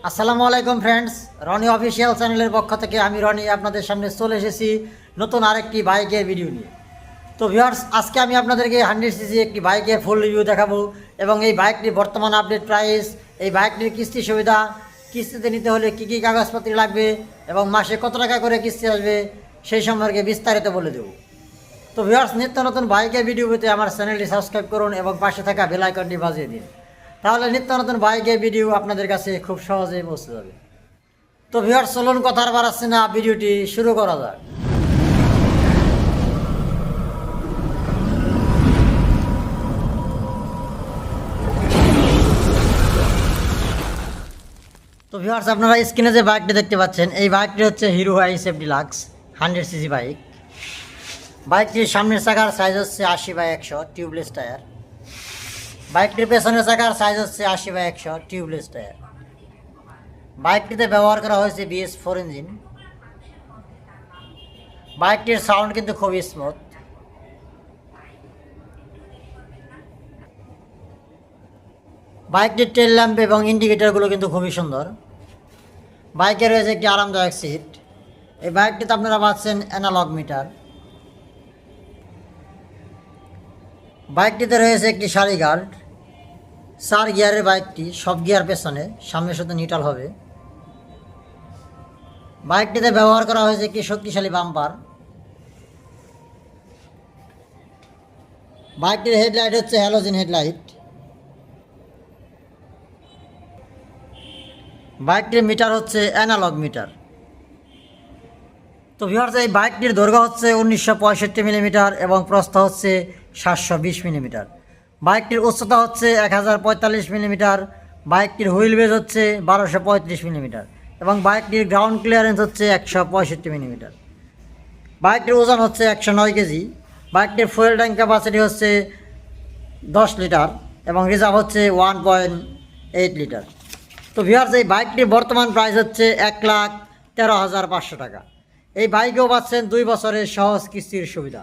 আসসালামু আলাইকুম friends, Roni official চ্যানেলের পক্ষ থেকে আমি রনি আপনাদের সামনে চলে এসেছি নতুন আরেকটি বাইকের ভিডিও নিয়ে। তো ভিউয়ার্স, আজকে আমি আপনাদেরকে 100cc একটি বাইকের ফুল রিভিউ দেখাবো এবং এই বাইকটির বর্তমান আপডেট প্রাইস, এই বাইকটির কিস্তি সুবিধা, কিস্তিতে নিতে হলে কী কী কাগজপত্র লাগবে এবং মাসে কত টাকা করে কিস্তি আসবে সেই সম্পর্কে বিস্তারিত বলে দেবো। তো ভিউয়ার্স, নিত্য নতুন বাইকের ভিডিও পেতে আমার চ্যানেলটি সাবস্ক্রাইব করুন এবং পাশে থাকা বেল আইকনটি বাজিয়ে দিন, তাহলে নিত্য নতুন বাইকের ভিডিও আপনাদের কাছে খুব সহজেই পৌঁছে যাবে। তো ভিউয়ার্স, চলুন কথা আর বাড়াচ্ছি না, ভিডিওটি শুরু করা যাক। তো ভিউয়ার্স, আপনারা স্ক্রিনে যে বাইকটি দেখতে পাচ্ছেন, এই বাইকটি হচ্ছে হিরো আইসেফ ডিলাক্স 100cc বাইক। বাইকটির সামনের চাকার সাইজ হচ্ছে 80/100 টিউবলেস টায়ার। বাইকটির পেছনের চাকার সাইজ হচ্ছে 80/100 টিউবলেস টায়ার। বাইকটিতে ব্যবহার করা হয়েছে BS4 ইঞ্জিন। বাইকটির সাউন্ড কিন্তু খুবই স্মুথ। বাইকটির টেল ল্যাম্প এবং ইন্ডিকেটরগুলো কিন্তু খুবই সুন্দর। বাইকে রয়েছে একটি আরামদায়ক সিট। এই বাইকটিতে আপনারা পাচ্ছেন অ্যানালগ মিটার। বাইকটিতে রয়েছে একটি সারি গার্ড। 4 গিয়ারের বাইকটি, সব গিয়ার পেছনে, সামনে শুধু নিউট্রাল হবে। বাইকটিতে ব্যবহার করা হয়েছে একটি শক্তিশালী বাম্পার। বাইকটির হেডলাইট হচ্ছে হ্যালোজেন হেডলাইট। বাইকটির মিটার হচ্ছে অ্যানালগ মিটার। তো ভিউয়ার্স, এই বাইকটির দৈর্ঘ্য হচ্ছে 1965 মিলিমিটার এবং প্রস্থ হচ্ছে 720 মিলিমিটার। বাইকটির উচ্চতা হচ্ছে 1045 মিলিমিটার। বাইকটির হুইল বেজ হচ্ছে 1235 মিলিমিটার এবং বাইকটির গ্রাউন্ড ক্লিয়ারেন্স হচ্ছে 165 মিলিমিটার। বাইকটির ওজন হচ্ছে 109 কেজি। বাইকটির ফুয়েল ট্যাঙ্ক ক্যাপাসিটি হচ্ছে 10 লিটার এবং রিজার্ভ হচ্ছে 1.8 লিটার। তো ভিউয়ার্স, এই বাইকটির বর্তমান প্রাইস হচ্ছে 1,13,500 টাকা। এই বাইকেও পাচ্ছেন 2 বছরের সহজ কিস্তির সুবিধা।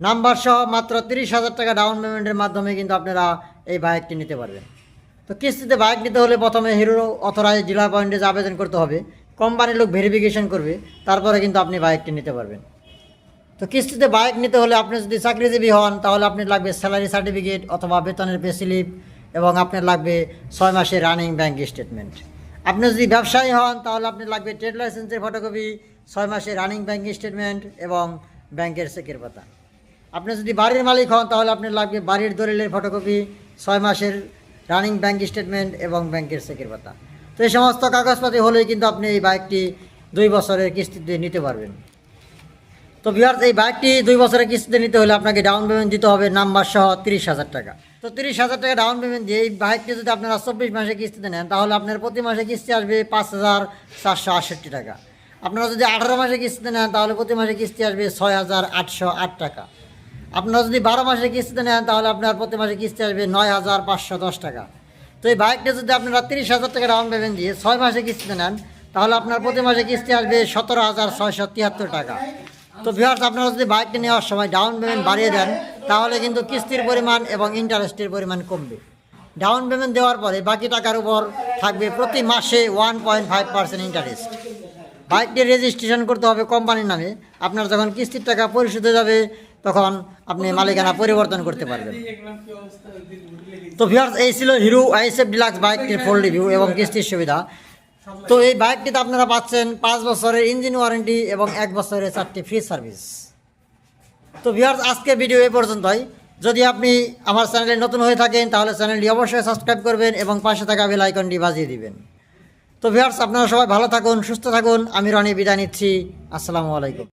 নাম্বার সহ মাত্র 30,000 টাকা ডাউন পেমেন্টের মাধ্যমে কিন্তু আপনারা এই বাইকটি নিতে পারবেন। তো কিস্তিতে বাইক নিতে হলে প্রথমে হিরো অথরাইজড ডিলার পয়েন্টে আবেদন করতে হবে। কোম্পানির লোক ভেরিফিকেশন করবে, তারপরে কিন্তু আপনি বাইকটি নিতে পারবেন। তো কিস্তিতে বাইক নিতে হলে আপনি যদি চাকরিজীবী হন, তাহলে আপনার লাগবে স্যালারি সার্টিফিকেট অথবা বেতনের পে স্লিপ এবং আপনার লাগবে 6 মাসের রানিং ব্যাংক স্টেটমেন্ট। আপনি যদি ব্যবসায়ী হন, তাহলে আপনার লাগবে ট্রেড লাইসেন্সের ফটোকপি, 6 মাসের রানিং ব্যাংক স্টেটমেন্ট এবং ব্যাংকের চেকের পাতা। আপনি যদি বাড়ির মালিক হন, তাহলে আপনার লাগবে বাড়ির দলিলের ফটোকপি, 6 মাসের রানিং ব্যাংক স্টেটমেন্ট এবং ব্যাংকের চেকের পাতা। তো এই সমস্ত কাগজপাতি হলেই কিন্তু আপনি এই বাইকটি 2 বছরের কিস্তিতে নিতে পারবেন। তো ভিউয়ার্স, এই বাইকটি 2 বছরের কিস্তিতে নিতে হলে আপনাকে ডাউন পেমেন্ট দিতে হবে নাম্বার সহ 30,000 টাকা। তো 30,000 টাকা ডাউন পেমেন্ট দিয়ে এই বাইকটি যদি আপনারা 24 মাসে কিস্তিতে নেন, তাহলে আপনার প্রতি মাসে কিস্তি আসবে 5,468 টাকা। আপনারা যদি 18 মাসে কিস্তিতে নেন, তাহলে প্রতি মাসে কিস্তি আসবে 6,808 টাকা। আপনারা যদি 12 মাসে কিস্তিতে নেন, তাহলে আপনার প্রতি মাসে কিস্তি আসবে 9,510 টাকা। তো এই বাইকটা যদি আপনারা 30,000 টাকা ডাউন পেমেন্ট দিয়ে 6 মাসে কিস্তিতে নেন, তাহলে আপনার প্রতি মাসে কিস্তি আসবে 17,673 টাকা। তো ভিউয়ার্স, আপনারা যদি বাইকটি নেওয়ার সময় ডাউন পেমেন্ট বাড়িয়ে দেন, তাহলে কিন্তু কিস্তির পরিমাণ এবং ইন্টারেস্টের পরিমাণ কমবে। ডাউন পেমেন্ট দেওয়ার পরে বাকি টাকার উপর থাকবে প্রতি মাসে 1.5% ইন্টারেস্ট। বাইকটি রেজিস্ট্রেশন করতে হবে কোম্পানির নামে। আপনার যখন কিস্তির টাকা পরিশোধ হয়ে যাবে, তখন আপনি মালিকানা পরিবর্তন করতে পারবেন। তো ভিউয়ার্স, এই ছিল হিরো আইসেফ ডিলাক্স বাইকটির ফুল রিভিউ এবং কিস্তির সুবিধা। তো এই বাইকটিতে আপনারা পাচ্ছেন 5 বছরের ইঞ্জিন ওয়ারেন্টি এবং 1 বছরের 4টি ফ্রি সার্ভিস। তো ভিউয়ার্স, আজকের ভিডিও এই পর্যন্তই। যদি আপনি আমার চ্যানেলে নতুন হয়ে থাকেন, তাহলে চ্যানেলটি অবশ্যই সাবস্ক্রাইব করবেন এবং পাশে থাকা বেল আইকনটি বাজিয়ে দিবেন। তো ভিউয়ার্স, আপনারা সবাই ভালো থাকুন, সুস্থ থাকুন। আমি রনি বিদায় নিচ্ছি। আসসালামু আলাইকুম।